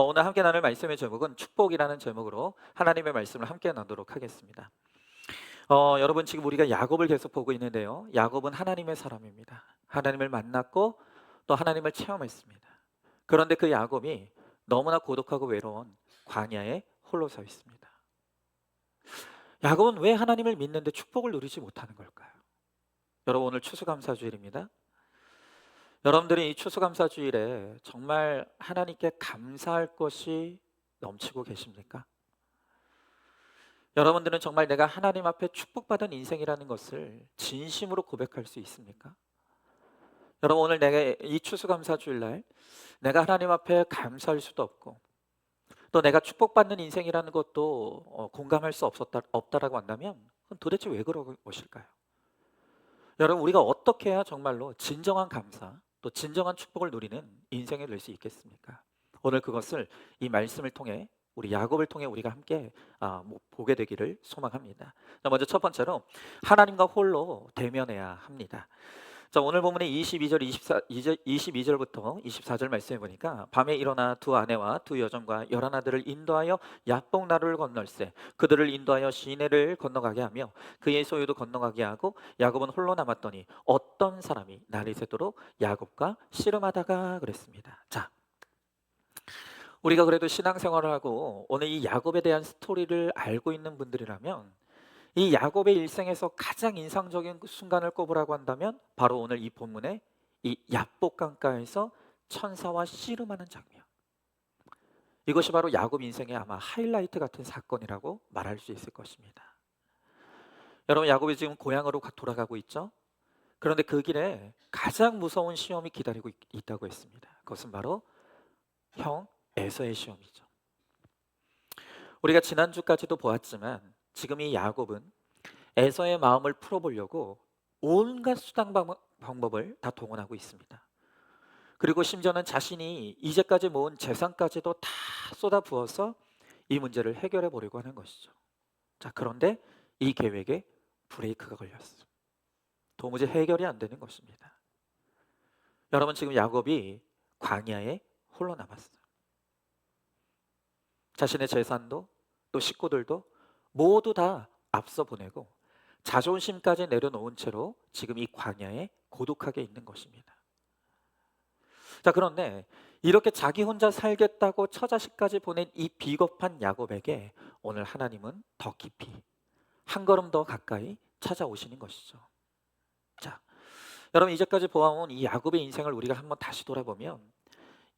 오늘 함께 나눌 말씀의 제목은 축복이라는 제목으로 하나님의 말씀을 함께 나누도록 하겠습니다. 여러분 지금 우리가 야곱을 계속 보고 있는데요. 야곱은 하나님의 사람입니다. 하나님을 만났고 또 하나님을 체험했습니다. 그런데 그 야곱이 너무나 고독하고 외로운 광야에 홀로 서 있습니다. 야곱은 왜 하나님을 믿는데 축복을 누리지 못하는 걸까요? 여러분 오늘 추수감사주일입니다. 여러분들이 이 추수감사주일에 정말 하나님께 감사할 것이 넘치고 계십니까? 여러분들은 정말 내가 하나님 앞에 축복받은 인생이라는 것을 진심으로 고백할 수 있습니까? 여러분 오늘 내가 이 추수감사주일날 내가 하나님 앞에 감사할 수도 없고 또 내가 축복받는 인생이라는 것도 공감할 수 없다라고 한다면 그건 도대체 왜 그런 것일까요? 여러분 우리가 어떻게 해야 정말로 진정한 감사 또 진정한 축복을 누리는 인생을 낼 수 있겠습니까? 오늘 그것을 이 말씀을 통해 우리 야곱을 통해 우리가 함께 보게 되기를 소망합니다. 자, 먼저 첫 번째로 하나님과 홀로 대면해야 합니다. 자, 오늘 본문의 22절, 22절부터 24절 말씀해 보니까 밤에 일어나 두 아내와 두 여종과 열한 아들을 인도하여 야복나루를 건널세 그들을 인도하여 시내를 건너가게 하며 그의 소유도 건너가게 하고 야곱은 홀로 남았더니 어떤 사람이 날이 새도록 야곱과 씨름하다가 그랬습니다. 자, 우리가 그래도 신앙생활을 하고 오늘 이 야곱에 대한 스토리를 알고 있는 분들이라면 이 야곱의 일생에서 가장 인상적인 순간을 꼽으라고 한다면 바로 오늘 이 본문의 이 야복 강가에서 천사와 씨름하는 장면. 이것이 바로 야곱 인생의 아마 하이라이트 같은 사건이라고 말할 수 있을 것입니다. 여러분 야곱이 지금 고향으로 돌아가고 있죠. 그런데 그 길에 가장 무서운 시험이 기다리고 있다고 했습니다. 그것은 바로 형 에서의 시험이죠. 우리가 지난주까지도 보았지만 지금 이 야곱은 에서의 마음을 풀어보려고 온갖 수단 방법을 다 동원하고 있습니다. 그리고 심지어는 자신이 이제까지 모은 재산까지도 다 쏟아부어서 이 문제를 해결해 보려고 하는 것이죠. 자, 그런데 이 계획에 브레이크가 걸렸어요. 도무지 해결이 안 되는 것입니다. 여러분 지금 야곱이 광야에 홀로 남았어요. 자신의 재산도 또 식구들도 모두 다 앞서 보내고 자존심까지 내려놓은 채로 지금 이 광야에 고독하게 있는 것입니다. 자, 그런데 이렇게 자기 혼자 살겠다고 처자식까지 보낸 이 비겁한 야곱에게 오늘 하나님은 더 깊이 한 걸음 더 가까이 찾아오시는 것이죠. 자, 여러분 이제까지 보아온 이 야곱의 인생을 우리가 한번 다시 돌아보면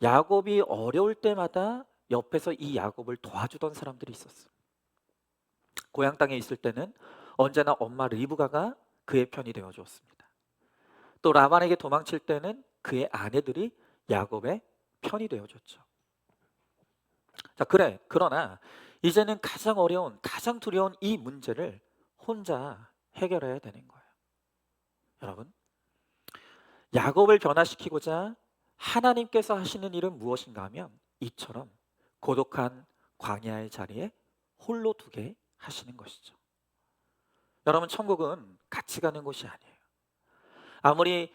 야곱이 어려울 때마다 옆에서 이 야곱을 도와주던 사람들이 있었어요. 고향 땅에 있을 때는 언제나 엄마 리브가가 그의 편이 되어 주었습니다. 또 라반에게 도망칠 때는 그의 아내들이 야곱의 편이 되어 줬죠. 자, 그러나 이제는 가장 어려운 가장 두려운 이 문제를 혼자 해결해야 되는 거예요. 여러분 야곱을 변화시키고자 하나님께서 하시는 일은 무엇인가 하면 이처럼 고독한 광야의 자리에 홀로 두게 하시는 것이죠. 여러분 천국은 같이 가는 곳이 아니에요. 아무리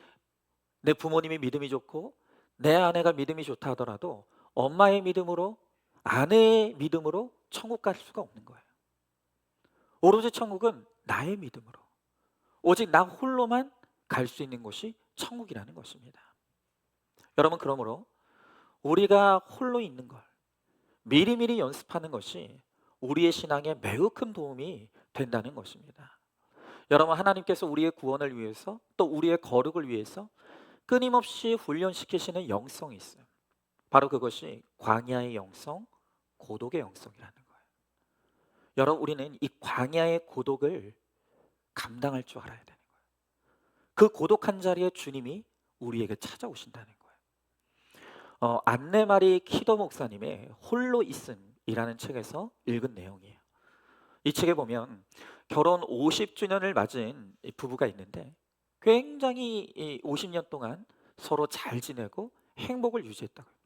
내 부모님이 믿음이 좋고 내 아내가 믿음이 좋다 하더라도 엄마의 믿음으로 아내의 믿음으로 천국 갈 수가 없는 거예요. 오로지 천국은 나의 믿음으로 오직 나 홀로만 갈 수 있는 곳이 천국이라는 것입니다. 여러분 그러므로 우리가 홀로 있는 걸 미리미리 연습하는 것이 우리의 신앙에 매우 큰 도움이 된다는 것입니다. 여러분 하나님께서 우리의 구원을 위해서 또 우리의 거룩을 위해서 끊임없이 훈련시키시는 영성이 있어요. 바로 그것이 광야의 영성, 고독의 영성이라는 거예요. 여러분 우리는 이 광야의 고독을 감당할 줄 알아야 되는 거예요. 그 고독한 자리에 주님이 우리에게 찾아오신다는 거예요. 안내마리 키더 목사님의 홀로 있음이라는 책에서 읽은 내용이에요. 이 책에 보면 결혼 50주년을 맞은 부부가 있는데 굉장히 이 50년 동안 서로 잘 지내고 행복을 유지했다고 해요.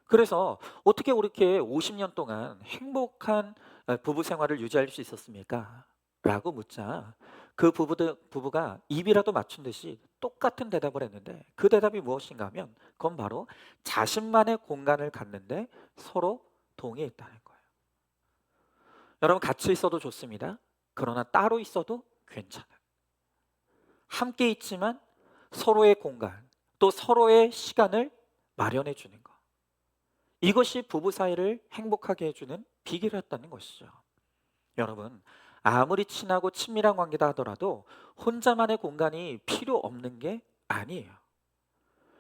그래서 어떻게 그렇게 50년 동안 행복한 부부 생활을 유지할 수 있었습니까? 라고 묻자 그 부부가 입이라도 맞춘 듯이 똑같은 대답을 했는데 그 대답이 무엇인가 하면 그건 바로 자신만의 공간을 갖는데 서로 동의했다는 거예요. 여러분 같이 있어도 좋습니다. 그러나 따로 있어도 괜찮아요. 함께 있지만 서로의 공간 또 서로의 시간을 마련해 주는 것. 이것이 부부 사이를 행복하게 해주는 비결이었다는 것이죠. 여러분 아무리 친하고 친밀한 관계다 하더라도 혼자만의 공간이 필요 없는 게 아니에요.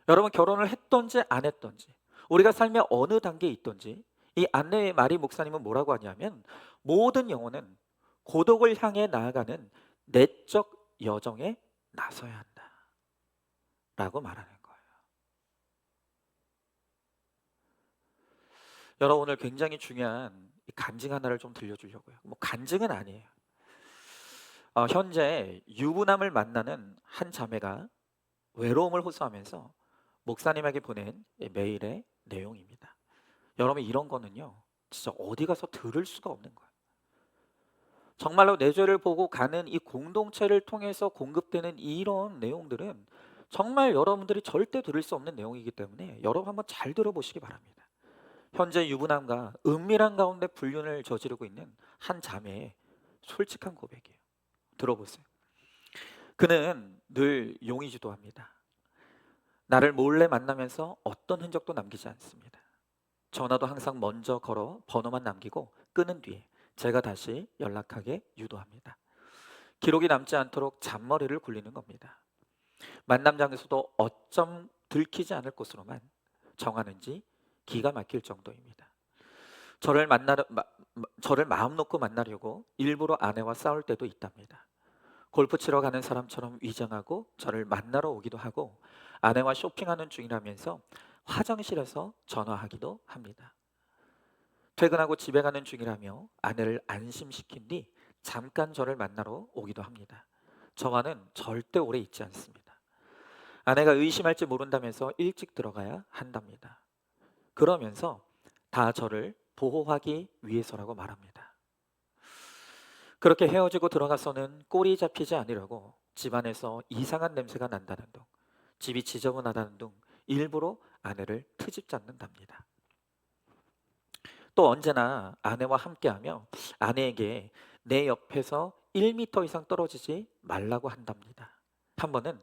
여러분 결혼을 했던지 안 했던지 우리가 삶의 어느 단계에 있던지 이 안내 마리 목사님은 뭐라고 하냐면 모든 영혼은 고독을 향해 나아가는 내적 여정에 나서야 한다 라고 말하는 거예요. 여러분 오늘 굉장히 중요한 이 간증 하나를 좀 들려주려고요. 뭐 간증은 아니에요. 현재 유부남을 만나는 한 자매가 외로움을 호소하면서 목사님에게 보낸 메일의 내용입니다. 여러분 이런 거는요 진짜 어디 가서 들을 수가 없는 거예요. 정말로 내 죄를 보고 가는 이 공동체를 통해서 공급되는 이런 내용들은 정말 여러분들이 절대 들을 수 없는 내용이기 때문에 여러분 한번 잘 들어보시기 바랍니다. 현재 유부남과 은밀한 가운데 불륜을 저지르고 있는 한 자매의 솔직한 고백이에요. 들어보세요. 그는 늘 용의주도합니다. 나를 몰래 만나면서 어떤 흔적도 남기지 않습니다. 전화도 항상 먼저 걸어 번호만 남기고 끊은 뒤에 제가 다시 연락하게 유도합니다. 기록이 남지 않도록 잔머리를 굴리는 겁니다. 만남 장소도 어쩜 들키지 않을 곳으로만 정하는지 기가 막힐 정도입니다. 저를 마음 놓고 만나려고 일부러 아내와 싸울 때도 있답니다. 골프 치러 가는 사람처럼 위장하고 저를 만나러 오기도 하고 아내와 쇼핑하는 중이라면서 화장실에서 전화하기도 합니다. 퇴근하고 집에 가는 중이라며 아내를 안심시킨 뒤 잠깐 저를 만나러 오기도 합니다. 저와는 절대 오래 있지 않습니다. 아내가 의심할지 모른다면서 일찍 들어가야 한답니다. 그러면서 다 저를 보호하기 위해서라고 말합니다. 그렇게 헤어지고 들어가서는 꼴이 잡히지 않으려고 집안에서 이상한 냄새가 난다는 둥, 집이 지저분하다는 둥 일부러 아내를 트집 잡는답니다. 또 언제나 아내와 함께하며 아내에게 내 옆에서 1m 이상 떨어지지 말라고 한답니다. 한 번은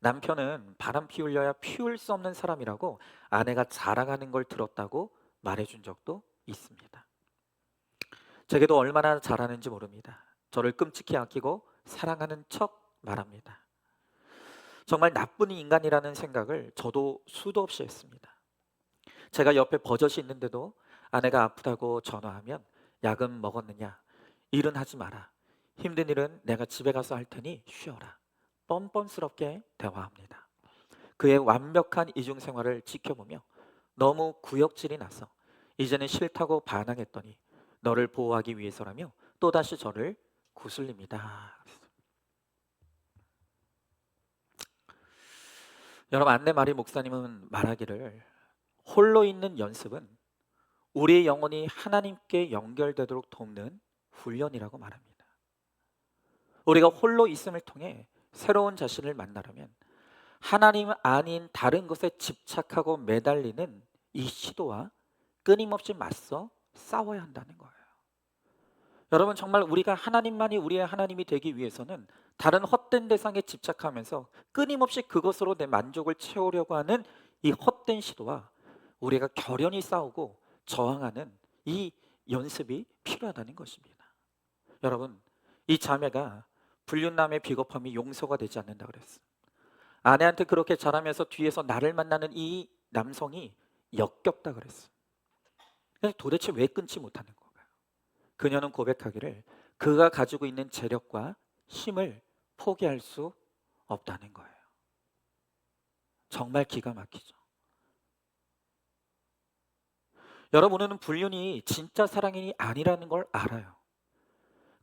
남편은 바람 피우려야 피울 수 없는 사람이라고 아내가 자랑하는 걸 들었다고 말해준 적도 있습니다. 제게도 얼마나 잘하는지 모릅니다. 저를 끔찍히 아끼고 사랑하는 척 말합니다. 정말 나쁜 인간이라는 생각을 저도 수도 없이 했습니다. 제가 옆에 버젓이 있는데도 아내가 아프다고 전화하면 약은 먹었느냐, 일은 하지 마라, 힘든 일은 내가 집에 가서 할 테니 쉬어라, 뻔뻔스럽게 대화합니다. 그의 완벽한 이중 생활을 지켜보며 너무 구역질이 나서 이제는 싫다고 반항했더니 너를 보호하기 위해서라며 또다시 저를 구슬립니다. 여러분 안내 마리 목사님은 말하기를 홀로 있는 연습은 우리의 영혼이 하나님께 연결되도록 돕는 훈련이라고 말합니다. 우리가 홀로 있음을 통해 새로운 자신을 만나려면 하나님 아닌 다른 것에 집착하고 매달리는 이 시도와 끊임없이 맞서 싸워야 한다는 거예요. 여러분 정말 우리가 하나님만이 우리의 하나님이 되기 위해서는 다른 헛된 대상에 집착하면서 끊임없이 그것으로 내 만족을 채우려고 하는 이 헛된 시도와 우리가 결연히 싸우고 저항하는 이 연습이 필요하다는 것입니다. 여러분 이 자매가 불륜남의 비겁함이 용서가 되지 않는다 그랬어요. 아내한테 그렇게 잘하면서 뒤에서 나를 만나는 이 남성이 역겹다 그랬어요. 그래서 도대체 왜 끊지 못하는 건가요? 그녀는 고백하기를 그가 가지고 있는 재력과 힘을 포기할 수 없다는 거예요. 정말 기가 막히죠. 여러분은 불륜이 진짜 사랑이 아니라는 걸 알아요.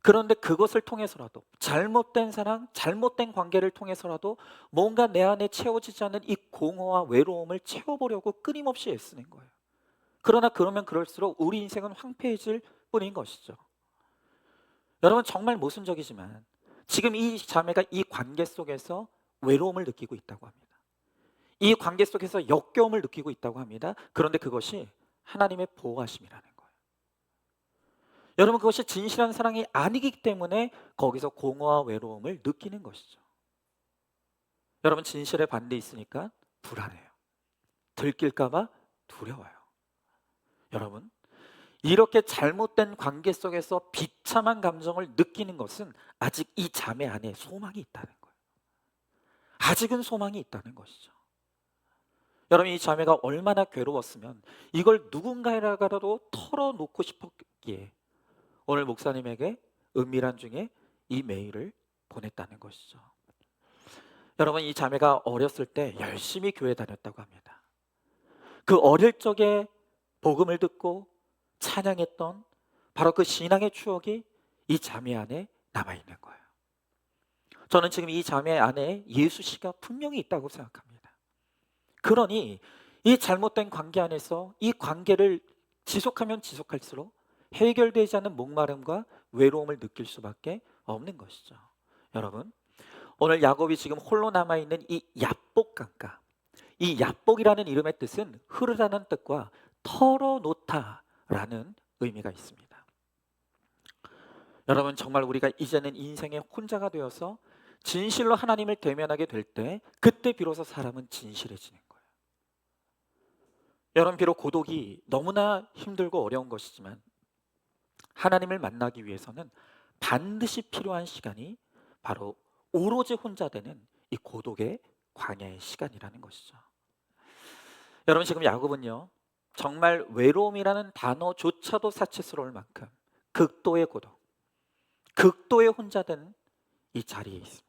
그런데 그것을 통해서라도 잘못된 사랑, 잘못된 관계를 통해서라도 뭔가 내 안에 채워지지 않는 이 공허와 외로움을 채워보려고 끊임없이 애쓰는 거예요. 그러나 그러면 그럴수록 우리 인생은 황폐해질 뿐인 것이죠. 여러분 정말 모순적이지만 지금 이 자매가 이 관계 속에서 외로움을 느끼고 있다고 합니다. 이 관계 속에서 역겨움을 느끼고 있다고 합니다. 그런데 그것이 하나님의 보호하심이라는 거예요. 여러분, 그것이 진실한 사랑이 아니기 때문에 거기서 공허와 외로움을 느끼는 것이죠. 여러분, 진실의 반대 있으니까 불안해요. 들킬까 봐 두려워요. 여러분, 이렇게 잘못된 관계 속에서 비참한 감정을 느끼는 것은 아직 이 자매 안에 소망이 있다는 거예요. 아직은 소망이 있다는 것이죠. 여러분, 이 자매가 얼마나 괴로웠으면 이걸 누군가에게라도 털어놓고 싶었기에 오늘 목사님에게 은밀한 중에 이 메일을 보냈다는 것이죠. 여러분, 이 자매가 어렸을 때 열심히 교회 다녔다고 합니다. 그 어릴 적에 복음을 듣고 찬양했던 바로 그 신앙의 추억이 이 자매 안에 남아있는 거예요. 저는 지금 이 자매 안에 예수 씨가 분명히 있다고 생각합니다. 그러니 이 잘못된 관계 안에서 이 관계를 지속하면 지속할수록 해결되지 않는 목마름과 외로움을 느낄 수밖에 없는 것이죠. 여러분, 오늘 야곱이 지금 홀로 남아있는 이 야복 강가, 이 야복이라는 이름의 뜻은 흐르다는 뜻과 털어놓다라는 의미가 있습니다. 여러분, 정말 우리가 이제는 인생의 혼자가 되어서 진실로 하나님을 대면하게 될 때 그때 비로소 사람은 진실해지는 거예요. 여러분, 비록 고독이 너무나 힘들고 어려운 것이지만 하나님을 만나기 위해서는 반드시 필요한 시간이 바로 오로지 혼자 되는 이 고독의 광야의 시간이라는 것이죠. 여러분, 지금 야곱은요, 정말 외로움이라는 단어조차도 사치스러울 만큼 극도의 고독, 극도의 혼자 된 이 자리에 있습니다.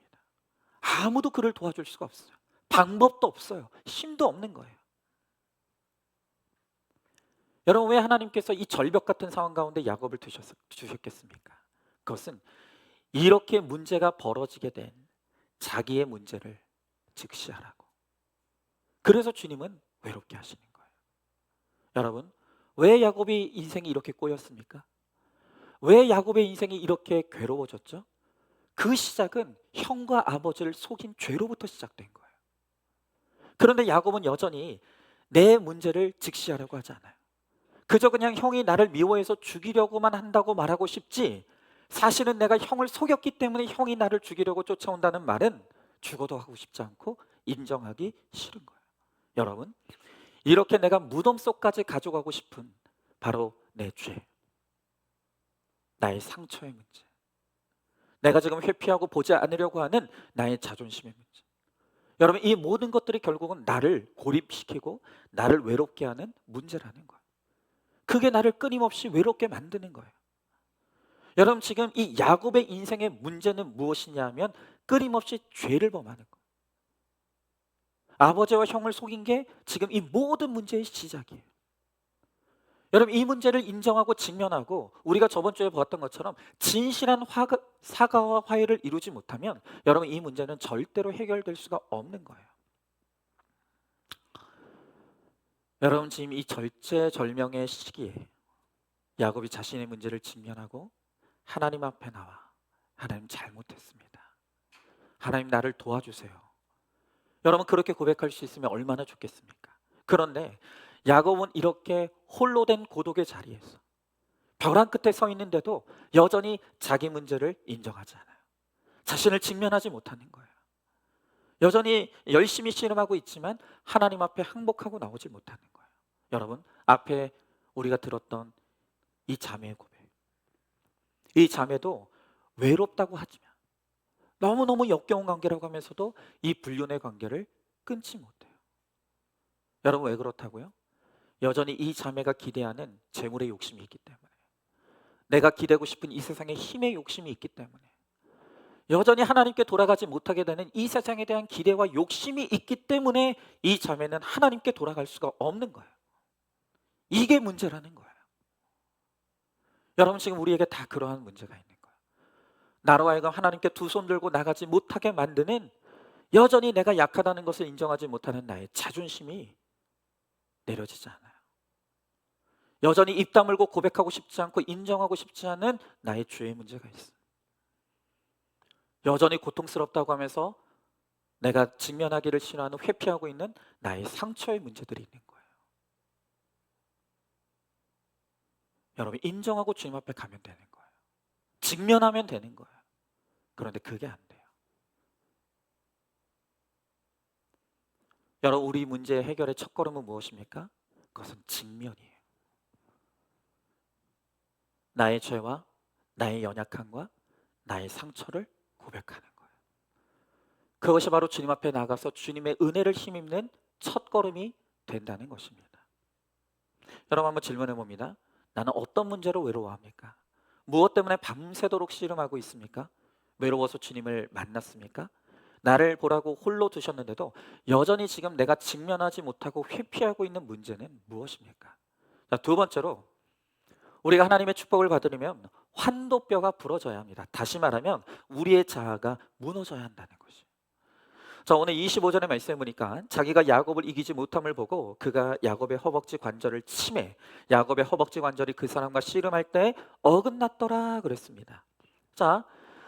아무도 그를 도와줄 수가 없어요. 방법도 없어요. 힘도 없는 거예요. 여러분, 왜 하나님께서 이 절벽 같은 상황 가운데 야곱을 주셨겠습니까? 그것은 이렇게 문제가 벌어지게 된 자기의 문제를 직시하라고. 그래서 주님은 외롭게 하시는 거예요. 여러분, 왜 야곱이 인생이 이렇게 꼬였습니까? 왜 야곱의 인생이 이렇게 괴로워졌죠? 그 시작은 형과 아버지를 속인 죄로부터 시작된 거예요. 그런데 야곱은 여전히 내 문제를 직시하려고 하지 않아요. 그저 그냥 형이 나를 미워해서 죽이려고만 한다고 말하고 싶지, 사실은 내가 형을 속였기 때문에 형이 나를 죽이려고 쫓아온다는 말은 죽어도 하고 싶지 않고 인정하기 싫은 거예요. 여러분, 이렇게 내가 무덤 속까지 가져가고 싶은 바로 내 죄, 나의 상처의 문제, 내가 지금 회피하고 보지 않으려고 하는 나의 자존심의 문제, 여러분, 이 모든 것들이 결국은 나를 고립시키고 나를 외롭게 하는 문제라는 거예요. 그게 나를 끊임없이 외롭게 만드는 거예요. 여러분, 지금 이 야곱의 인생의 문제는 무엇이냐 하면 끊임없이 죄를 범하는 거예요. 아버지와 형을 속인 게 지금 이 모든 문제의 시작이에요. 여러분, 이 문제를 인정하고 직면하고 우리가 저번 주에 보았던 것처럼 진실한 사과와 화해를 이루지 못하면 여러분, 이 문제는 절대로 해결될 수가 없는 거예요. 여러분, 지금 이 절제절명의 시기에 야곱이 자신의 문제를 직면하고 하나님 앞에 나와, 하나님 잘못했습니다, 하나님 나를 도와주세요. 여러분, 그렇게 고백할 수 있으면 얼마나 좋겠습니까? 그런데 야곱은 이렇게 홀로 된 고독의 자리에서 벼랑 끝에 서 있는데도 여전히 자기 문제를 인정하지 않아요. 자신을 직면하지 못하는 거예요. 여전히 열심히 씨름하고 있지만 하나님 앞에 항복하고 나오지 못하는 거예요. 여러분, 앞에 우리가 들었던 이 자매의 고백, 이 자매도 외롭다고 하지만 너무너무 역겨운 관계라고 하면서도 이 불륜의 관계를 끊지 못해요. 여러분, 왜 그렇다고요? 여전히 이 자매가 기대하는 재물의 욕심이 있기 때문에, 내가 기대고 싶은 이 세상의 힘의 욕심이 있기 때문에, 여전히 하나님께 돌아가지 못하게 되는 이 세상에 대한 기대와 욕심이 있기 때문에 이 자매는 하나님께 돌아갈 수가 없는 거예요. 이게 문제라는 거예요. 여러분, 지금 우리에게 다 그러한 문제가 있는 거예요. 나로 하여금 하나님께 두 손 들고 나가지 못하게 만드는, 여전히 내가 약하다는 것을 인정하지 못하는 나의 자존심이 내려지지 않아요. 여전히 입 다물고 고백하고 싶지 않고 인정하고 싶지 않은 나의 죄의 문제가 있어요. 여전히 고통스럽다고 하면서 내가 직면하기를 싫어하는, 회피하고 있는 나의 상처의 문제들이 있는 거예요. 여러분, 인정하고 주님 앞에 가면 되는 거예요. 직면하면 되는 거예요. 그런데 그게 안 돼요. 여러분, 우리 문제 해결의 첫걸음은 무엇입니까? 그것은 직면이에요. 나의 죄와 나의 연약함과 나의 상처를 고백하는 거예요. 그것이 바로 주님 앞에 나가서 주님의 은혜를 힘입는 첫걸음이 된다는 것입니다. 여러분, 한번 질문해 봅니다. 나는 어떤 문제로 외로워합니까? 무엇 때문에 밤새도록 씨름하고 있습니까? 외로워서 주님을 만났습니까? 나를 보라고 홀로 두셨는데도 여전히 지금 내가 직면하지 못하고 회피하고 있는 문제는 무엇입니까? 자, 두 번째로, 우리가 하나님의 축복을 받으려면 환도뼈가 부러져야 합니다. 다시 말하면 우리의 자아가 무너져야 한다는 것이죠. 자, 오늘 25절의 말씀에 보니까 자기가 야곱을 이기지 못함을 보고 그가 야곱의 허벅지 관절을 치매, 야곱의 허벅지 관절이 그 사람과 씨름할 때 어긋났더라 그랬습니다. 자,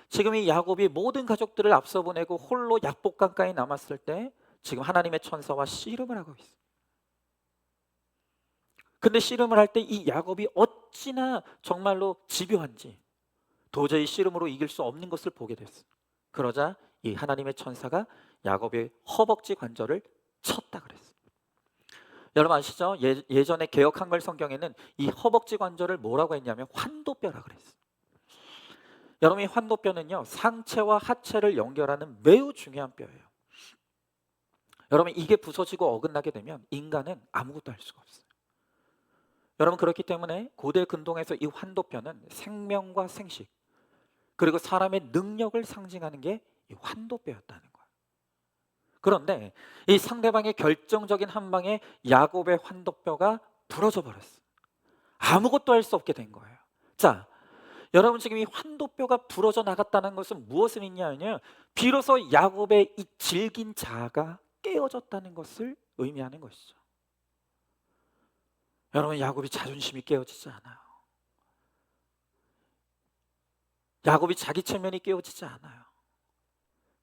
지금 이 야곱이 모든 가족들을 앞서 보내고 홀로 약복강가에 남았을 때 지금 하나님의 천사와 씨름을 하고 있어요. 근데 씨름을 할 때 이 야곱이 어찌나 정말로 집요한지 도저히 씨름으로 이길 수 없는 것을 보게 됐어요. 그러자 이 하나님의 천사가 야곱의 허벅지 관절을 쳤다 그랬어요. 여러분 아시죠? 예전에 개역 한글 성경에는 이 허벅지 관절을 뭐라고 했냐면 환도뼈라 그랬어요. 여러분, 이 환도뼈는요, 상체와 하체를 연결하는 매우 중요한 뼈예요. 여러분, 이게 부서지고 어긋나게 되면 인간은 아무것도 할 수가 없어요. 여러분, 그렇기 때문에 고대 근동에서 이 환도뼈는 생명과 생식, 그리고 사람의 능력을 상징하는 게 이 환도뼈였다는 거예요. 그런데 이 상대방의 결정적인 한 방에 야곱의 환도뼈가 부러져 버렸어요. 아무것도 할 수 없게 된 거예요. 자, 여러분, 지금 이 환도뼈가 부러져 나갔다는 것은 무엇을 의미하냐? 비로소 야곱의 이 질긴 자아가 깨어졌다는 것을 의미하는 것이죠. 여러분, 야곱이 자존심이 깨어지지 않아요. 야곱이 자기 체면이 깨어지지 않아요.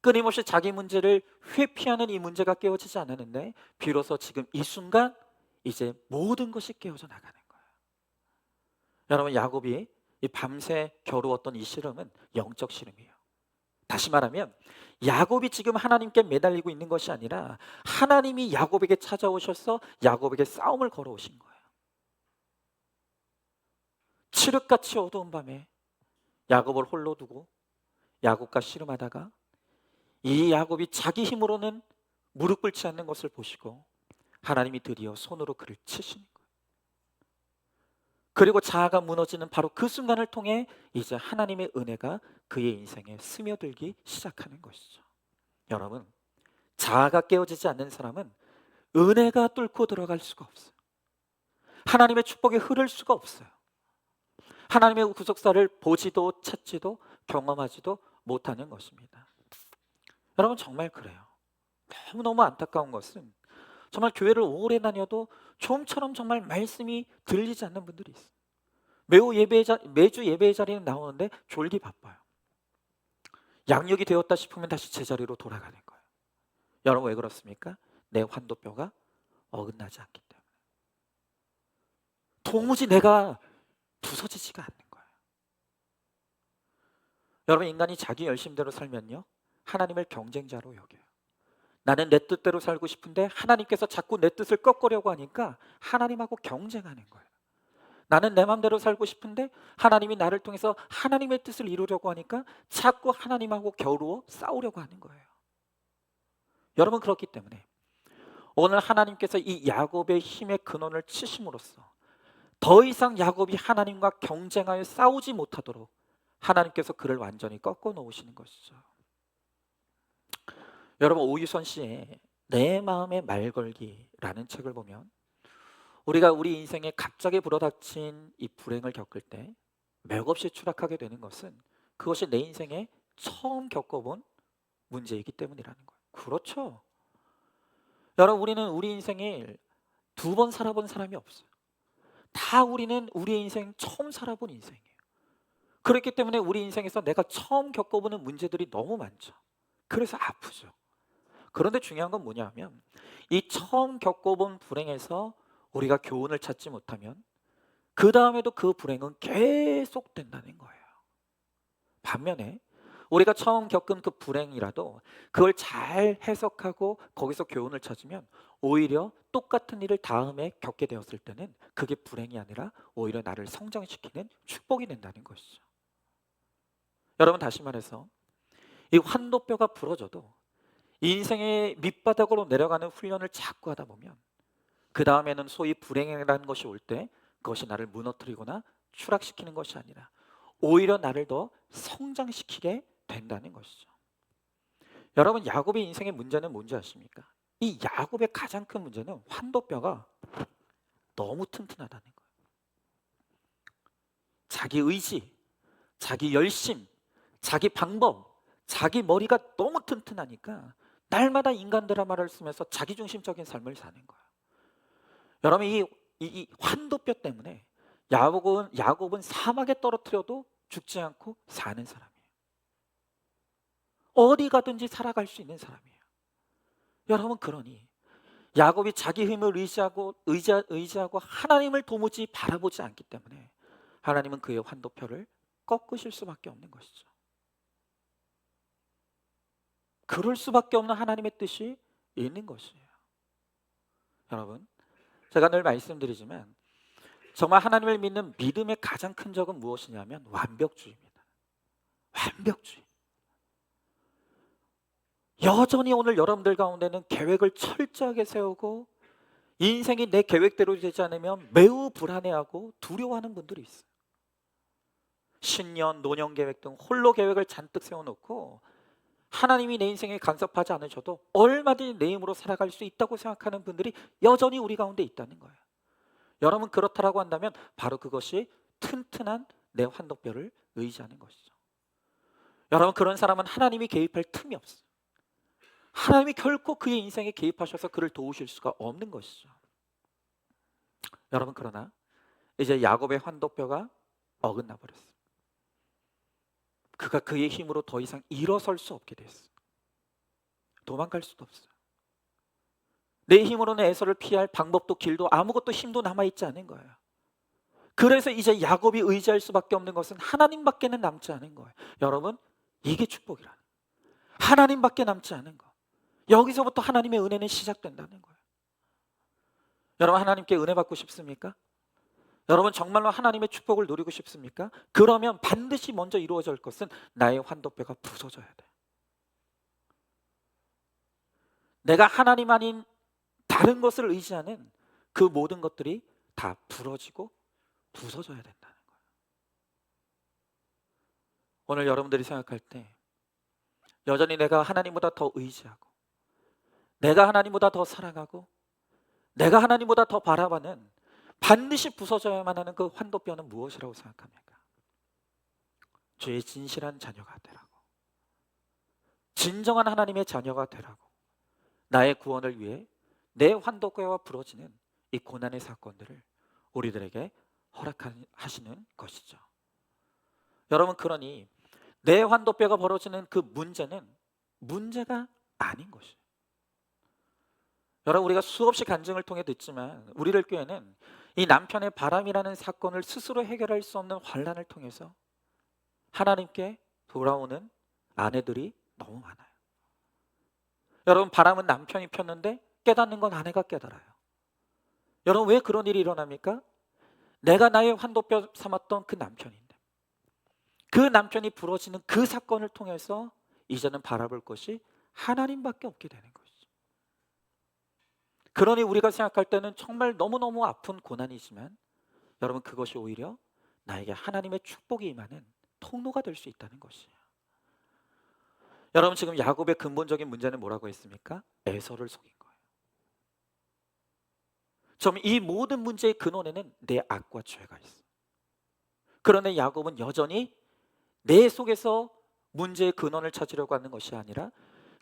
끊임없이 자기 문제를 회피하는 이 문제가 깨어지지 않았는데 비로소 지금 이 순간 이제 모든 것이 깨어져 나가는 거예요. 여러분, 야곱이 이 밤새 겨루었던 이 씨름은 영적 씨름이에요. 다시 말하면 야곱이 지금 하나님께 매달리고 있는 것이 아니라 하나님이 야곱에게 찾아오셔서 야곱에게 싸움을 걸어오신 거예요. 칠흑같이 어두운 밤에 야곱을 홀로 두고 야곱과 씨름하다가 이 야곱이 자기 힘으로는 무릎 꿇지 않는 것을 보시고 하나님이 드디어 손으로 그를 치시는 거예요. 그리고 자아가 무너지는 바로 그 순간을 통해 이제 하나님의 은혜가 그의 인생에 스며들기 시작하는 것이죠. 여러분, 자아가 깨어지지 않는 사람은 은혜가 뚫고 들어갈 수가 없어요. 하나님의 축복이 흐를 수가 없어요. 하나님의 구속사를 보지도 찾지도 경험하지도 못하는 것입니다. 여러분, 정말 그래요. 너무너무 안타까운 것은 정말 교회를 오래 다녀도 좀처럼 정말 말씀이 들리지 않는 분들이 있어요. 매주 예배의 자리는 나오는데 졸기 바빠요. 양육이 되었다 싶으면 다시 제자리로 돌아가는 거예요. 여러분, 왜 그렇습니까? 내 환도뼈가 어긋나지 않기 때문에. 도무지 내가 부서지지가 않는 거예요. 여러분, 인간이 자기 열심대로 살면요, 하나님을 경쟁자로 여겨요. 나는 내 뜻대로 살고 싶은데 하나님께서 자꾸 내 뜻을 꺾으려고 하니까 하나님하고 경쟁하는 거예요. 나는 내 마음대로 살고 싶은데 하나님이 나를 통해서 하나님의 뜻을 이루려고 하니까 자꾸 하나님하고 겨루어 싸우려고 하는 거예요. 여러분, 그렇기 때문에 오늘 하나님께서 이 야곱의 힘의 근원을 치심으로써 더 이상 야곱이 하나님과 경쟁하여 싸우지 못하도록 하나님께서 그를 완전히 꺾어 놓으시는 것이죠. 여러분, 오유선 씨의 내 마음의 말걸기라는 책을 보면 우리가 우리 인생에 갑자기 불어닥친 이 불행을 겪을 때 맥없이 추락하게 되는 것은 그것이 내 인생에 처음 겪어본 문제이기 때문이라는 거예요. 그렇죠. 여러분, 우리는 우리 인생에 두 번 살아본 사람이 없어요. 다 우리는 우리의 인생 처음 살아본 인생이에요. 그렇기 때문에 우리 인생에서 내가 처음 겪어보는 문제들이 너무 많죠. 그래서 아프죠. 그런데 중요한 건 뭐냐 하면 이 처음 겪어본 불행에서 우리가 교훈을 찾지 못하면 그 다음에도 그 불행은 계속된다는 거예요. 반면에 우리가 처음 겪은 그 불행이라도 그걸 잘 해석하고 거기서 교훈을 찾으면 오히려 똑같은 일을 다음에 겪게 되었을 때는 그게 불행이 아니라 오히려 나를 성장시키는 축복이 된다는 것이죠. 여러분, 다시 말해서 이 환도뼈가 부러져도 인생의 밑바닥으로 내려가는 훈련을 자꾸 하다 보면 그 다음에는 소위 불행이라는 것이 올 때 그것이 나를 무너뜨리거나 추락시키는 것이 아니라 오히려 나를 더 성장시키게 된다는 것이죠. 여러분, 야곱의 인생의 문제는 뭔지 아십니까? 이 야곱의 가장 큰 문제는 환도뼈가 너무 튼튼하다는 거예요. 자기 의지, 자기 열심, 자기 방법, 자기 머리가 너무 튼튼하니까 날마다 인간 드라마를 쓰면서 자기중심적인 삶을 사는 거예요. 여러분, 이 환도뼈 때문에 야곱은 사막에 떨어뜨려도 죽지 않고 사는 사람이에요. 어디 가든지 살아갈 수 있는 사람이에요. 여러분, 그러니 야곱이 자기 힘을 의지하고 하나님을 도무지 바라보지 않기 때문에 하나님은 그의 환도표를 꺾으실 수밖에 없는 것이죠. 그럴 수밖에 없는 하나님의 뜻이 있는 것이에요. 여러분, 제가 늘 말씀드리지만 정말 하나님을 믿는 믿음의 가장 큰 적은 무엇이냐면 완벽주의입니다. 완벽주의. 여전히 오늘 여러분들 가운데는 계획을 철저하게 세우고 인생이 내 계획대로 되지 않으면 매우 불안해하고 두려워하는 분들이 있어요. 신년, 노년 계획 등 홀로 계획을 잔뜩 세워놓고 하나님이 내 인생에 간섭하지 않으셔도 얼마든지 내 힘으로 살아갈 수 있다고 생각하는 분들이 여전히 우리 가운데 있다는 거예요. 여러분, 그렇다라고 한다면 바로 그것이 튼튼한 내 환도뼈를 의지하는 것이죠. 여러분, 그런 사람은 하나님이 개입할 틈이 없어요. 하나님이 결코 그의 인생에 개입하셔서 그를 도우실 수가 없는 것이죠. 여러분, 그러나 이제 야곱의 환도뼈가 어긋나 버렸어요. 그가 그의 힘으로 더 이상 일어설 수 없게 됐어요. 도망갈 수도 없어요. 내 힘으로는 에서를 피할 방법도 길도 아무것도 힘도 남아있지 않은 거예요. 그래서 이제 야곱이 의지할 수밖에 없는 것은 하나님밖에는 남지 않은 거예요. 여러분, 이게 축복이라는 거예요. 하나님밖에 남지 않은 거. 여기서부터 하나님의 은혜는 시작된다는 거예요. 여러분, 하나님께 은혜 받고 싶습니까? 여러분, 정말로 하나님의 축복을 누리고 싶습니까? 그러면 반드시 먼저 이루어질 것은 나의 환도뼈가 부서져야 돼요. 내가 하나님 아닌 다른 것을 의지하는 그 모든 것들이 다 부러지고 부서져야 된다는 거예요. 오늘 여러분들이 생각할 때 여전히 내가 하나님보다 더 의지하고 내가 하나님보다 더 사랑하고 내가 하나님보다 더 바라봐는 반드시 부서져야만 하는 그 환도뼈는 무엇이라고 생각합니까? 주의 진실한 자녀가 되라고, 진정한 하나님의 자녀가 되라고, 나의 구원을 위해 내 환도뼈가 부러지는 이 고난의 사건들을 우리들에게 허락하시는 것이죠. 여러분, 그러니 내 환도뼈가 벌어지는 그 문제는 문제가 아닌 것이에요. 여러분, 우리가 수없이 간증을 통해 듣지만 우리들 교회는 이 남편의 바람이라는 사건을 스스로 해결할 수 없는 환난을 통해서 하나님께 돌아오는 아내들이 너무 많아요. 여러분, 바람은 남편이 폈는데 깨닫는 건 아내가 깨달아요. 여러분, 왜 그런 일이 일어납니까? 내가 나의 환도뼈 삼았던 그 남편인데 그 남편이 부러지는 그 사건을 통해서 이제는 바라볼 것이 하나님밖에 없게 되는 것이죠. 그러니 우리가 생각할 때는 정말 너무너무 아픈 고난이지만 여러분, 그것이 오히려 나에게 하나님의 축복이 임하는 통로가 될 수 있다는 것이에요. 여러분, 지금 야곱의 근본적인 문제는 뭐라고 했습니까? 에서를 속인 거예요. 좀 이 모든 문제의 근원에는 내 악과 죄가 있어요. 그런데 야곱은 여전히 내 속에서 문제의 근원을 찾으려고 하는 것이 아니라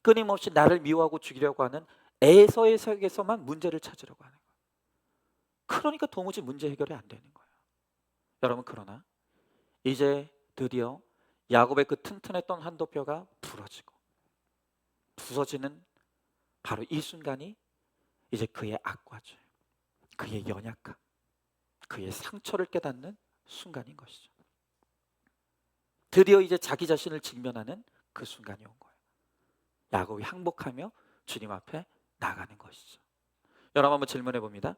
끊임없이 나를 미워하고 죽이려고 하는 에서의 세계에서만 문제를 찾으려고 하는 거예요. 그러니까 도무지 문제 해결이 안 되는 거예요. 여러분, 그러나 이제 드디어 야곱의 그 튼튼했던 환도뼈가 부서지는 바로 이 순간이 이제 그의 악과죄, 그의 연약함, 그의 상처를 깨닫는 순간인 것이죠. 드디어 이제 자기 자신을 직면하는 그 순간이 온 거예요. 야곱이 항복하며 주님 앞에 나가는 것이죠. 여러분 한번 질문해 봅니다.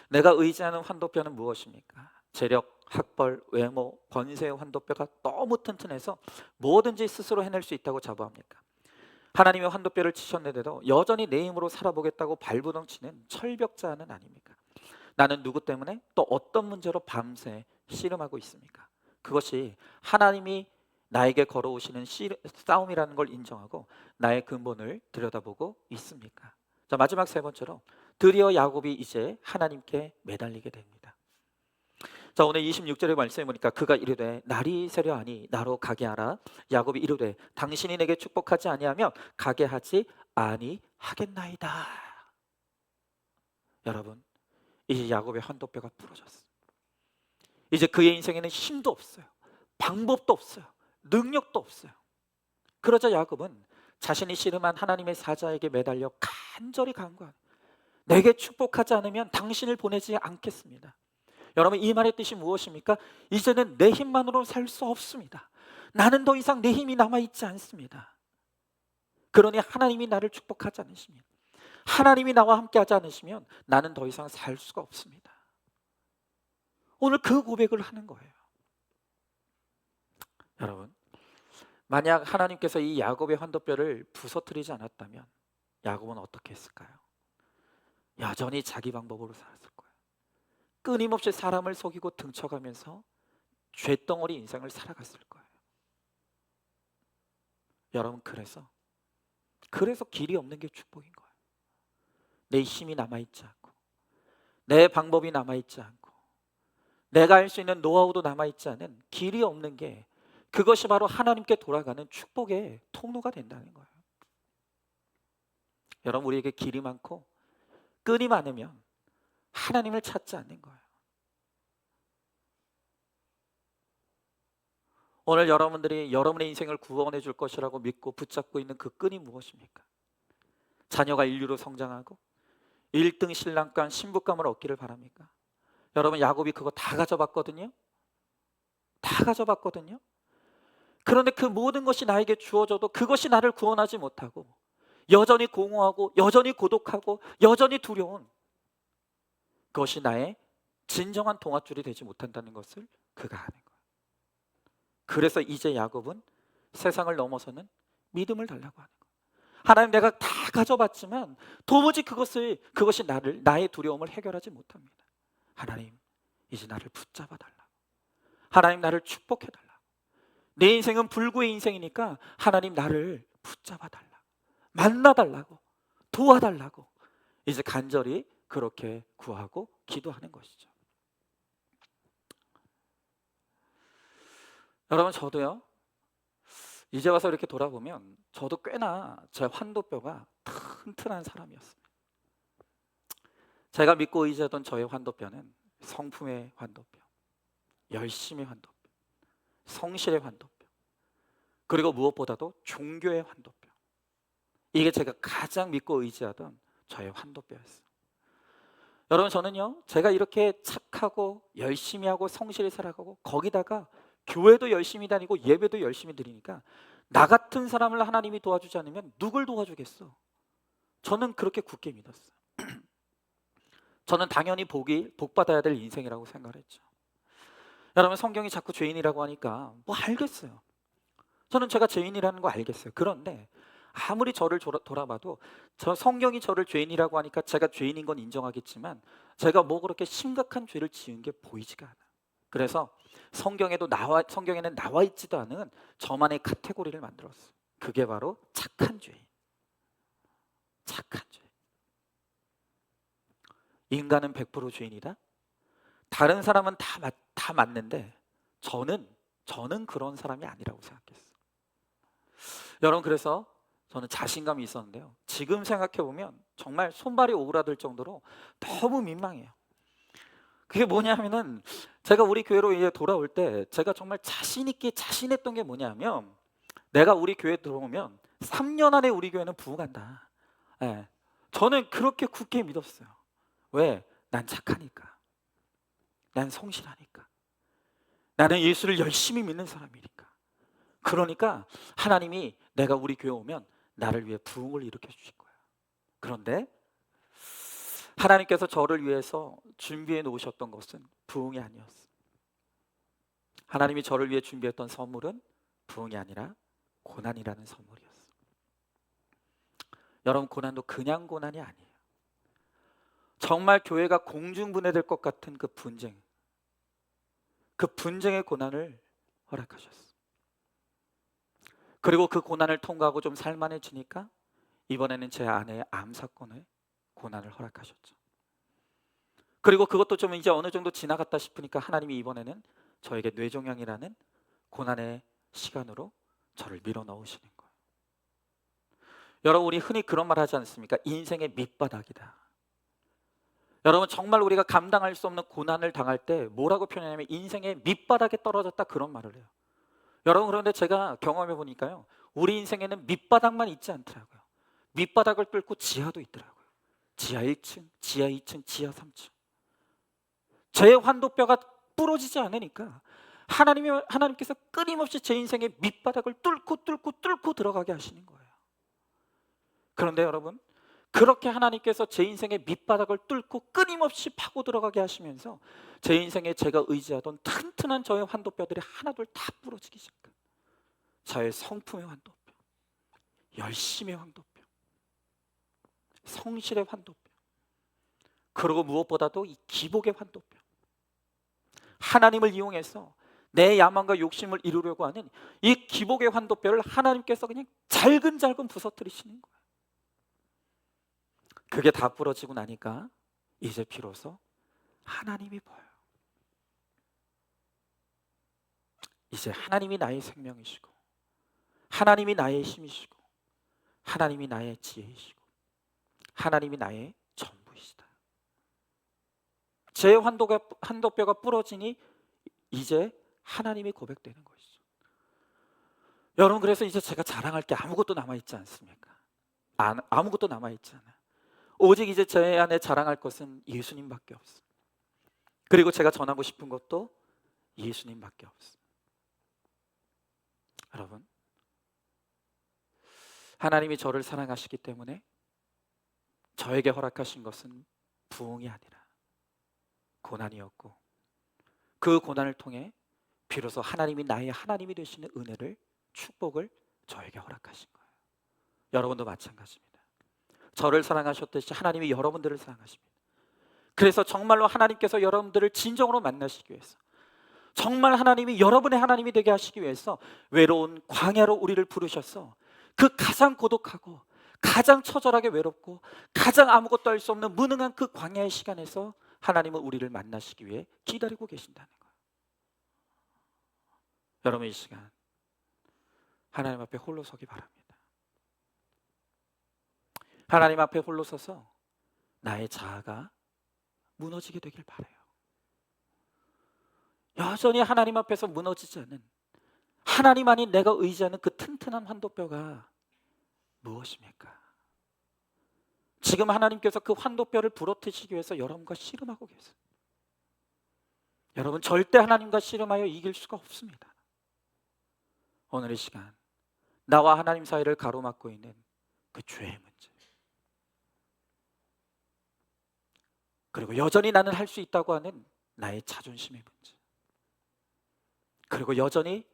내가 의지하는 환도뼈는 무엇입니까? 재력, 학벌, 외모, 권세의 환도뼈가 너무 튼튼해서 뭐든지 스스로 해낼 수 있다고 자부합니까? 하나님의 환도뼈를 치셨는데도 여전히 내 힘으로 살아보겠다고 발부덩치는 철벽자는 아닙니까? 나는 누구 때문에 또 어떤 문제로 밤새 씨름하고 있습니까? 그것이 하나님이 나에게 걸어오시는 싸움이라는 걸 인정하고 나의 근본을 들여다보고 있습니까? 자, 마지막 세 번째로 드디어 야곱이 이제 하나님께 매달리게 됩니다. 자, 오늘 26절의 말씀에 보니까 그가 이르되 날이 새려하니 나로 가게 하라. 야곱이 이르되 당신이 내게 축복하지 아니하면 가게 하지 아니하겠나이다. 여러분, 이제 야곱의 환도뼈가 부러졌어요. 이제 그의 인생에는 힘도 없어요, 방법도 없어요, 능력도 없어요. 그러자 야곱은 자신이 씨름한 하나님의 사자에게 매달려 간절히 간구하는, 내게 축복하지 않으면 당신을 보내지 않겠습니다. 여러분, 이 말의 뜻이 무엇입니까? 이제는 내 힘만으로 살 수 없습니다. 나는 더 이상 내 힘이 남아있지 않습니다. 그러니 하나님이 나를 축복하지 않으시면, 하나님이 나와 함께 하지 않으시면 나는 더 이상 살 수가 없습니다. 오늘 그 고백을 하는 거예요. 여러분, 만약 하나님께서 이 야곱의 환도뼈를 부서뜨리지 않았다면 야곱은 어떻게 했을까요? 여전히 자기 방법으로 살았을 거예요. 끊임없이 사람을 속이고 등쳐가면서 쇳덩어리 인생을 살아갔을 거예요. 여러분, 그래서 길이 없는 게 축복인 거예요. 내 힘이 남아있지 않고, 내 방법이 남아있지 않고, 내가 할 수 있는 노하우도 남아있지 않은 길이 없는 게, 그것이 바로 하나님께 돌아가는 축복의 통로가 된다는 거예요. 여러분, 우리에게 길이 많고 끈이 많으면 하나님을 찾지 않는 거예요. 오늘 여러분들이 여러분의 인생을 구원해 줄 것이라고 믿고 붙잡고 있는 그 끈이 무엇입니까? 자녀가 인류로 성장하고 1등 신랑감, 신부감을 얻기를 바랍니까? 여러분, 야곱이 그거 다 가져봤거든요. 다 가져봤거든요. 그런데 그 모든 것이 나에게 주어져도 그것이 나를 구원하지 못하고 여전히 공허하고 여전히 고독하고 여전히 두려운, 그것이 나의 진정한 동아줄이 되지 못한다는 것을 그가 아는 거예요. 그래서 이제 야곱은 세상을 넘어서는 믿음을 달라고 하는 거예요. 하나님, 내가 다 가져봤지만 도무지 그것이 나의 두려움을 해결하지 못합니다. 하나님, 이제 나를 붙잡아 달라고. 하나님, 나를 축복해 달라고. 내 인생은 불구의 인생이니까 하나님, 나를 붙잡아 달라고, 만나 달라고, 도와달라고 이제 간절히 그렇게 구하고 기도하는 것이죠. 여러분, 저도요, 이제 와서 이렇게 돌아보면 저도 꽤나 제 환도뼈가 튼튼한 사람이었습니다. 제가 믿고 의지하던 저의 환도뼈는 성품의 환도뼈, 열심의 환도뼈, 성실의 환도뼈, 그리고 무엇보다도 종교의 환도뼈, 이게 제가 가장 믿고 의지하던 저의 환도뼈였어요. 여러분, 저는요, 제가 이렇게 착하고 열심히 하고 성실히 살아가고 거기다가 교회도 열심히 다니고 예배도 열심히 드리니까 나 같은 사람을 하나님이 도와주지 않으면 누굴 도와주겠어? 저는 그렇게 굳게 믿었어요. 저는 당연히 복 받아야 될 인생이라고 생각했죠. 여러분, 성경이 자꾸 죄인이라고 하니까 뭐 알겠어요. 저는 제가 죄인이라는 거 알겠어요. 그런데 아무리 저를 돌아봐도 성경이 저를 죄인이라고 하니까 제가 죄인인 건 인정하겠지만 제가 뭐 그렇게 심각한 죄를 지은 게 보이지가 않아요. 그래서 성경에는 나와 있지도 않은 저만의 카테고리를 만들었어요. 그게 바로 착한 죄인. 착한 죄. 인간은 100% 죄인이다. 다른 사람은 다 맞는데 저는 그런 사람이 아니라고 생각했어요. 여러분, 그래서 저는 자신감이 있었는데요, 지금 생각해 보면 정말 손발이 오그라들 정도로 너무 민망해요. 그게 뭐냐면은 제가 우리 교회로 이제 돌아올 때 제가 정말 자신 있게 자신했던 게 뭐냐면 내가 우리 교회 들어오면 3년 안에 우리 교회는 부흥한다. 예. 저는 그렇게 굳게 믿었어요. 왜? 난 착하니까. 난 성실하니까. 나는 예수를 열심히 믿는 사람이니까. 그러니까 하나님이 내가 우리 교회 오면 나를 위해 부흥을 일으켜 주실 거야. 그런데 하나님께서 저를 위해서 준비해 놓으셨던 것은 부흥이 아니었어. 하나님이 저를 위해 준비했던 선물은 부흥이 아니라 고난이라는 선물이었어. 여러분, 고난도 그냥 고난이 아니에요. 정말 교회가 공중분해될 것 같은 그 분쟁, 그 분쟁의 고난을 허락하셨어. 그리고 그 고난을 통과하고 좀 살만해지니까 이번에는 제 아내의 암 사건에 고난을 허락하셨죠. 그리고 그것도 좀 이제 어느 정도 지나갔다 싶으니까 하나님이 이번에는 저에게 뇌종양이라는 고난의 시간으로 저를 밀어넣으시는 거예요. 여러분, 우리 흔히 그런 말 하지 않습니까? 인생의 밑바닥이다. 여러분, 정말 우리가 감당할 수 없는 고난을 당할 때 뭐라고 표현하냐면 인생의 밑바닥에 떨어졌다, 그런 말을 해요. 여러분, 그런데 제가 경험해 보니까요, 우리 인생에는 밑바닥만 있지 않더라고요. 밑바닥을 뚫고 지하도 있더라고요. 지하 1층, 지하 2층, 지하 3층. 제 환도뼈가 부러지지 않으니까 하나님께서 끊임없이 제 인생의 밑바닥을 뚫고 들어가게 하시는 거예요. 그런데 여러분, 그렇게 하나님께서 제 인생의 밑바닥을 뚫고 끊임없이 파고 들어가게 하시면서 제 인생에 제가 의지하던 튼튼한 저의 환도뼈들이 하나둘 다 부러지기 시작해요. 저의 성품의 환도뼈, 열심의 환도뼈, 성실의 환도뼈, 그리고 무엇보다도 이 기복의 환도뼈, 하나님을 이용해서 내 야망과 욕심을 이루려고 하는 이 기복의 환도뼈를 하나님께서 그냥 잘근잘근 부서뜨리시는 거예요. 그게 다 부러지고 나니까 이제 비로소 하나님이 보여요. 이제 하나님이 나의 생명이시고, 하나님이 나의 힘이시고, 하나님이 나의 지혜이시고, 하나님이 나의 전부이시다. 제 환도뼈가 부러지니 이제 하나님이 고백되는 것이죠. 여러분, 그래서 이제 제가 자랑할 게 아무것도 남아있지 않습니까? 아무것도 남아있지 않아요. 오직 이제 제 안에 자랑할 것은 예수님밖에 없어요. 그리고 제가 전하고 싶은 것도 예수님밖에 없어요. 여러분, 하나님이 저를 사랑하시기 때문에 저에게 허락하신 것은 부흥이 아니라 고난이었고, 그 고난을 통해 비로소 하나님이 나의 하나님이 되시는 은혜를, 축복을 저에게 허락하신 거예요. 여러분도 마찬가지입니다. 저를 사랑하셨듯이 하나님이 여러분들을 사랑하십니다. 그래서 정말로 하나님께서 여러분들을 진정으로 만나시기 위해서, 정말 하나님이 여러분의 하나님이 되게 하시기 위해서 외로운 광야로 우리를 부르셔서 그 가장 고독하고 가장 처절하게 외롭고 가장 아무것도 할 수 없는 무능한 그 광야의 시간에서 하나님은 우리를 만나시기 위해 기다리고 계신다는 거예요. 여러분, 이 시간 하나님 앞에 홀로 서기 바랍니다. 하나님 앞에 홀로 서서 나의 자아가 무너지게 되길 바라요. 여전히 하나님 앞에서 무너지지 않는, 하나님만이 내가 의지하는 그 튼튼한 환도뼈가 무엇입니까? 지금 하나님께서 그 환도뼈를 부러뜨시기 위해서 여러분과 씨름하고 계세요. 여러분, 절대 하나님과 씨름하여 이길 수가 없습니다. 오늘 이 시간 나와 하나님 사이를 가로막고 있는 그 죄의 문제, 그리고 여전히 나는 할 수 있다고 하는 나의 자존심의 문제, 그리고 여전히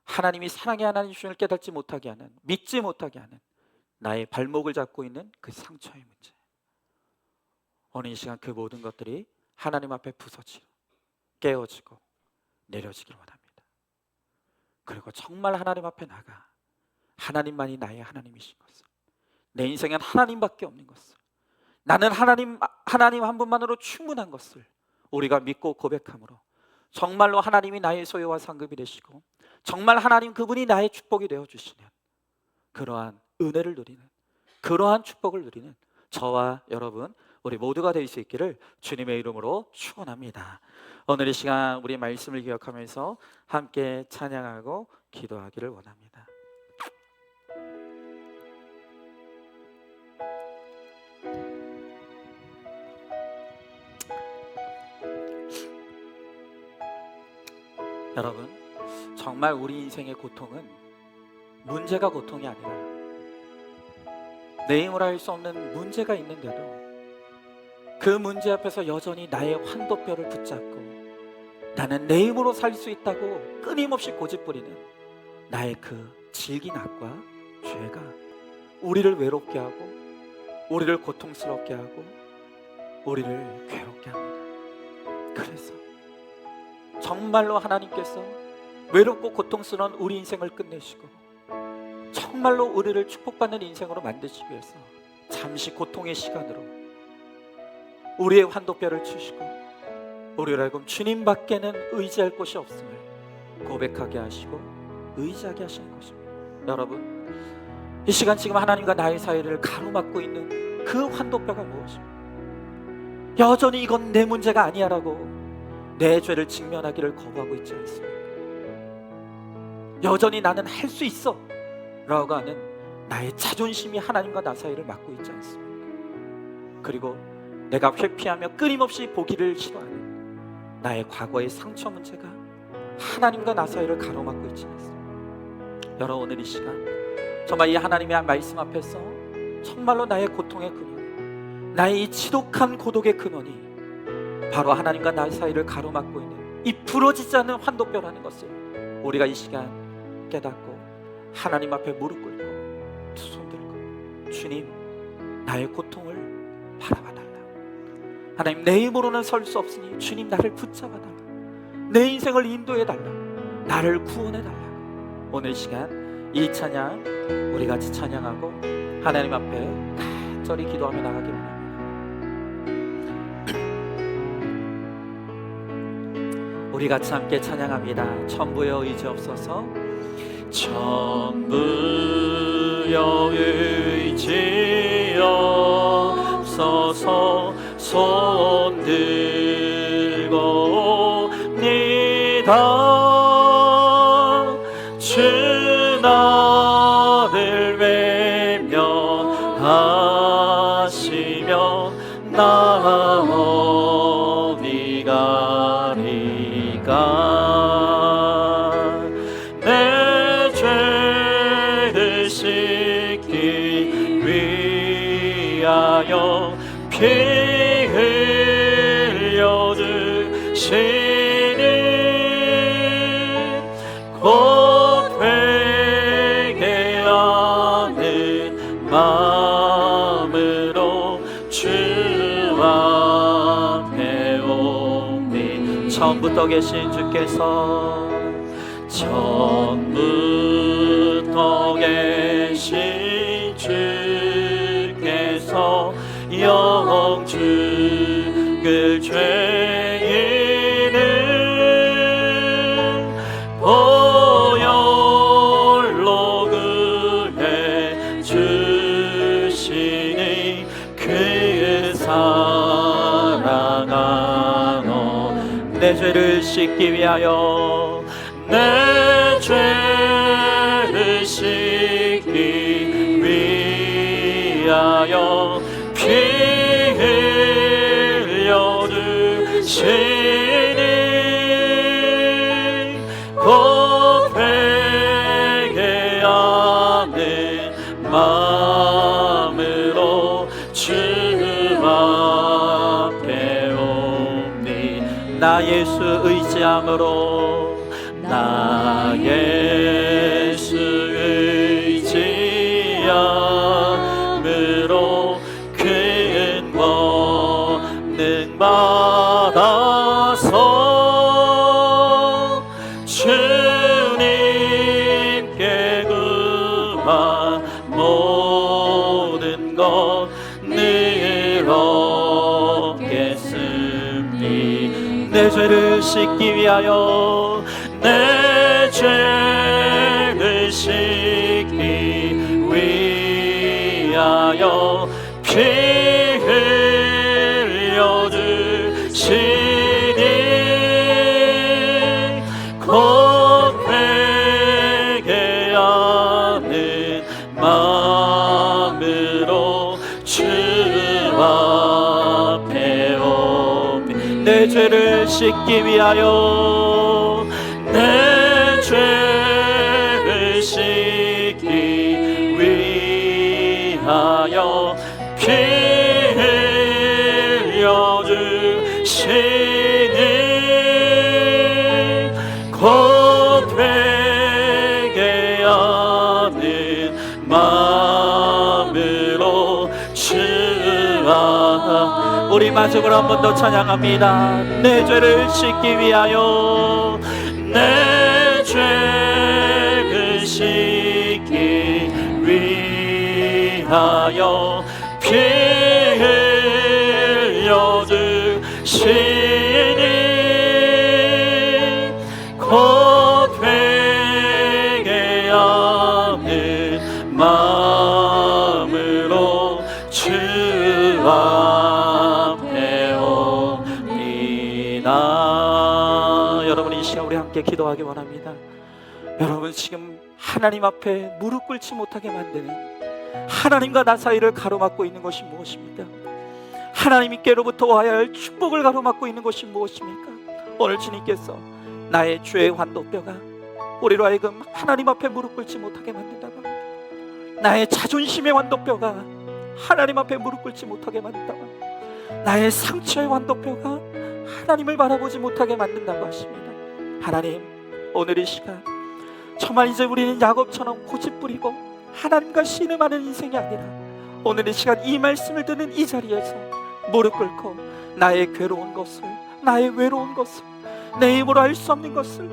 하나님이 사랑의 하나님이심을 깨닫지 못하게 하는, 믿지 못하게 하는 나의 발목을 잡고 있는 그 상처의 문제, 오늘 이 시간 그 모든 것들이 하나님 앞에 부서지고 깨어지고 내려지길 원합니다. 그리고 정말 하나님 앞에 나가 하나님만이 나의 하나님이신 것을, 내 인생엔 하나님밖에 없는 것을, 나는 하나님 한 분만으로 충분한 것을 우리가 믿고 고백함으로 정말로 하나님이 나의 소유와 상급이 되시고 정말 하나님 그분이 나의 축복이 되어주시는 그러한 은혜를 누리는, 그러한 축복을 누리는 저와 여러분, 우리 모두가 될 수 있기를 주님의 이름으로 축원합니다. 오늘 이 시간 우리 말씀을 기억하면서 함께 찬양하고 기도하기를 원합니다. 여러분, 정말 우리 인생의 고통은 문제가 고통이 아니라 내 힘으로 할 수 없는 문제가 있는데도 그 문제 앞에서 여전히 나의 환도뼈를 붙잡고 나는 내 힘으로 살 수 있다고 끊임없이 고집부리는 나의 그 질긴 악과 죄가 우리를 외롭게 하고 우리를 고통스럽게 하고 우리를 괴롭게 합니다. 그래서 정말로 하나님께서 외롭고 고통스러운 우리 인생을 끝내시고 정말로 우리를 축복받는 인생으로 만드시기 위해서 잠시 고통의 시간으로 우리의 환도뼈를 치시고 우리를 하여금 주님밖에는 의지할 곳이 없음을 고백하게 하시고 의지하게 하시는 것입니다. 여러분, 이 시간 지금 하나님과 나의 사이를 가로막고 있는 그 환도뼈가 무엇입니까? 여전히 이건 내 문제가 아니야 라고 내 죄를 직면하기를 거부하고 있지 않습니까? 여전히 나는 할 수 있어 라고 하는 나의 자존심이 하나님과 나 사이를 막고 있지 않습니까? 그리고 내가 회피하며 끊임없이 보기를 싫어하는 나의 과거의 상처 문제가 하나님과 나 사이를 가로막고 있지 않습니까? 여러분, 오늘 이 시간 정말 이 하나님의 말씀 앞에서 정말로 나의 고통의 근원, 나의 이 지독한 고독의 근원이 바로 하나님과 나 사이를 가로막고 있는 이 부러지지 않는 환도뼈라는 것을 우리가 이 시간 깨닫고 하나님 앞에 무릎 꿇고 두 손 들고 주님, 나의 고통을 바라봐 달라. 하나님, 내 힘으로는 설 수 없으니 주님 나를 붙잡아 달라. 내 인생을 인도해 달라. 나를 구원해 달라. 오늘 시간 이 찬양 우리 같이 찬양하고 하나님 앞에 간절히 기도하며 나가기 원합니다. 우리 같이 함께 찬양합니다. 천부여 의지없어서, 천부여 의지없어서 손 들고 옵니다. 주 나를 외면하시면 나 어디 가리까. 내 죄를 씻기 위하여 피 흘려 주시니 곧 회개하는 마음으로 주 앞에 옵니. 처음부터 계신 주께서, 처음부터 계신 주께서 영죽을 죄인을 보혈로 구해 주시니 그 사랑하노. 내 죄를 씻기 위하여, 내 죄를 씻기 위하여 피 흘려 주시니 곧 회개하는 마음으로 주 앞에 옵니. 나 예수 의지함으로, 나 예수 의지함으로 큰 권능 받아서 주님께 구한 모든 것 늘 얻겠습니. 내 죄를 씻기 위하여, 내 죄를 씻기 위하여 피 씻기 위하여 내 죄를 씻기 위하여 피 흘려 주시니 곧 회개하는 마음으로 주아. 우리 마지막으로 한 번 더 찬양합니다. 내 죄를 씻기 위하여 내 죄를 씻기 위하여 피 흘려 주시니 곧 회개하는 마음으로 주 앞에 옵니다. 여러분, 이 시간 우리 함께 기도하기 원합니다. 여러분, 지금 하나님 앞에 무릎 꿇지 못하게 만드는, 하나님과 나 사이를 가로막고 있는 것이 무엇입니까? 하나님께로부터 와야 할 축복을 가로막고 있는 것이 무엇입니까? 오늘 주님께서 나의 죄의 환도뼈가 우리로 하여금 하나님 앞에 무릎 꿇지 못하게 만든다고 합니다. 나의 자존심의 환도뼈가 하나님 앞에 무릎 꿇지 못하게 만든다고 합니다. 나의 상처의 환도뼈가 하나님을 바라보지 못하게 만든다고 하십니다. 하나님, 오늘 이 시간 정말 이제 우리는 야곱처럼 고집부리고 하나님과 씨름하는 인생이 아니라, 오늘 이 시간 이 말씀을 듣는 이 자리에서 무릎 꿇고 나의 괴로운 것을, 나의 외로운 것을, 내 힘으로 할 수 없는 것을,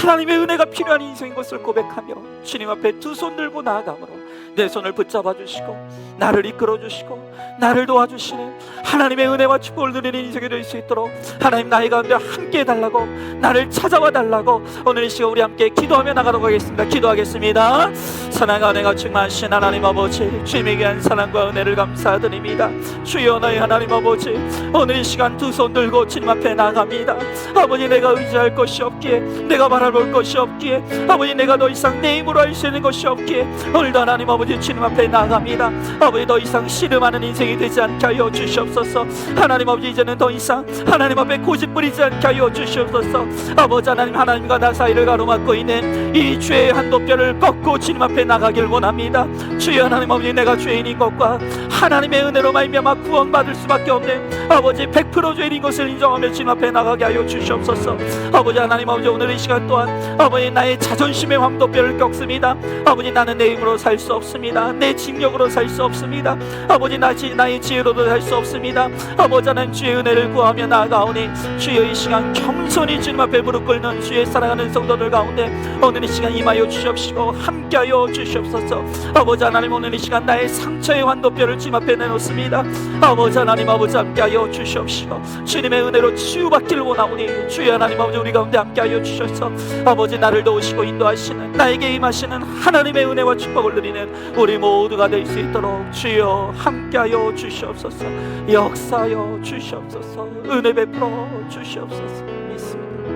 하나님의 은혜가 필요한 인생인 것을 고백하며 주님 앞에 두 손 들고 나아가므로 내 손을 붙잡아 주시고 나를 이끌어 주시고 나를 도와주시는 하나님의 은혜와 축복을 누리는 인생이 될 수 있도록 하나님 나의 가운데 함께 해달라고, 나를 찾아와 달라고 오늘 이 시간 우리 함께 기도하며 나가도록 하겠습니다. 기도하겠습니다. 사랑과 은혜가 충만하신 하나님 아버지, 주님의 귀한 사랑과 은혜를 감사드립니다. 주여, 나의 하나님 아버지, 오늘 이 시간 두 손 들고 주님 앞에 나갑니다. 아버지, 내가 의지할 것이 없기에, 내가 바라볼 것이 없기에, 아버지 내가 더 이상 내 힘으로 할 수 있는 것이 없기에 오늘도 하나님 아버지 주님 앞에 나갑니다. 아버지, 더 이상 씨름하는 인생이 되지 않게 하여 주시옵소서. 하나님 아버지, 이제는 더 이상 하나님 앞에 고집부리지 않게 하여 주시옵소서. 아버지 하나님, 하나님과 나 사이를 가로막고 있는 이 죄의 한도뼈를 꺾고 주님 앞에 나가길 원합니다. 주여 하나님 아버지, 내가 죄인인 것과 하나님의 은혜로 말미암아 구원받을 수밖에 없는 아버지 100% 죄인인 것을 인정하며 주님 앞에 나가게 하여 주시옵소서. 아버지 하나님 아버지, 오늘 이 시간 또한 아버지 나의 자존심의 황도뼈를 꺾습니다. 아버지, 나는 내 힘으로 살 수 없습니다. 내 직력으로 살 수 없습니다. 아버지, 나의 지혜로도 살 수 없습니다. 아버지 하나님, 주의 은혜를 구하며 나아가오니 주여 이 시간 겸손히 주님 앞에 무릎 꿇는 주의 사랑하는 성도들 가운데 오늘 이 시간 임하여 주시옵시고 함께하여 주시옵소서. 아버지 하나님, 오늘 이 시간 나의 상처의 환도뼈를 주님 앞에 내놓습니다. 아버지 하나님 아버지, 함께하여 주시옵시고 주님의 은혜로 치유받기를 원하오니 주여 하나님 아버지, 우리 가운데 함께하여 주셔서 아버지 나를 도우시고 인도하시는, 나에게 임하시는 하나님의 은혜와 축복을 누리는 우리 모두가 될 수 있도록 주여 함께하여 주시옵소서. 역사하여 주시옵소서. 은혜 베풀어 주시옵소서. 믿습니다.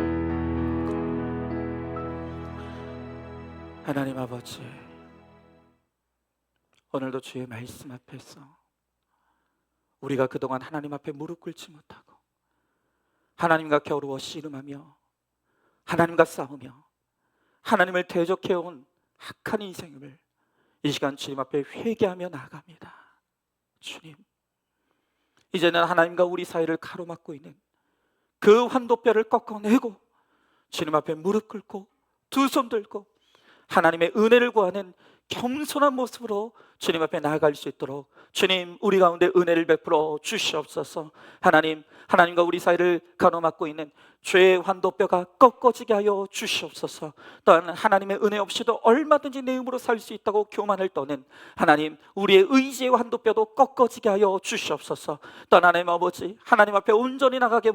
하나님 아버지, 오늘도 주의 말씀 앞에서 우리가 그동안 하나님 앞에 무릎 꿇지 못하고 하나님과 겨루어 씨름하며 하나님과 싸우며 하나님을 대적해온 악한 인생을 이 시간 주님 앞에 회개하며 나아갑니다. 주님, 이제는 하나님과 우리 사이를 가로막고 있는 그 환도뼈를 꺾어내고 주님 앞에 무릎 꿇고 두 손 들고 하나님의 은혜를 구하는 겸손한 모습으로 주님 앞에 나아갈 수 있도록 주님, 우리 가운데 은혜를 베풀어 주시옵소서. 하나님, 하나님과 우리 사이를 가로막고 있는 죄의 환도뼈가 꺾어지게 하여 주시옵소서. 또한 하나님의 은혜 없이도 얼마든지 내 힘으로 살 수 있다고 교만을 떠는 하나님, 우리의 의지의 환도뼈도 꺾어지게 하여 주시옵소서. 또한 하나님 아버지, 하나님 앞에 온전히 나가게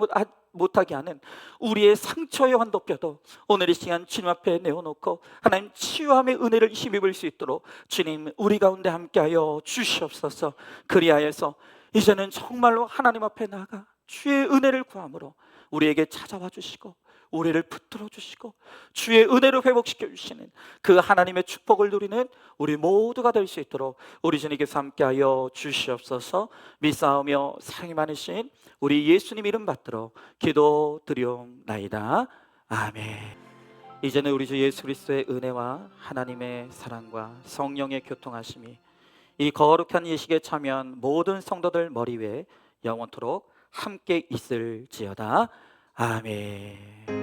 못하게 하는 우리의 상처의 환도뼈도 오늘 이 시간 주님 앞에 내어놓고 하나님 치유함의 은혜를 힘입을 수 있도록 주님, 우리 가운데 함께하여 주시옵소서. 그리하여서 이제는 정말로 하나님 앞에 나가 주의 은혜를 구함으로 우리에게 찾아와 주시고 우리를 붙들어 주시고 주의 은혜로 회복시켜 주시는 그 하나님의 축복을 누리는 우리 모두가 될 수 있도록 우리 주님께서 함께하여 주시옵소서. 믿사오며 사랑이 많으신 우리 예수님 이름 받들어 기도드리옵나이다. 아멘. 이제는 우리 주 예수 그리스도의 은혜와 하나님의 사랑과 성령의 교통하심이 이 거룩한 예식에 참여한 모든 성도들 머리 위에 영원토록 함께 있을지어다. 아멘.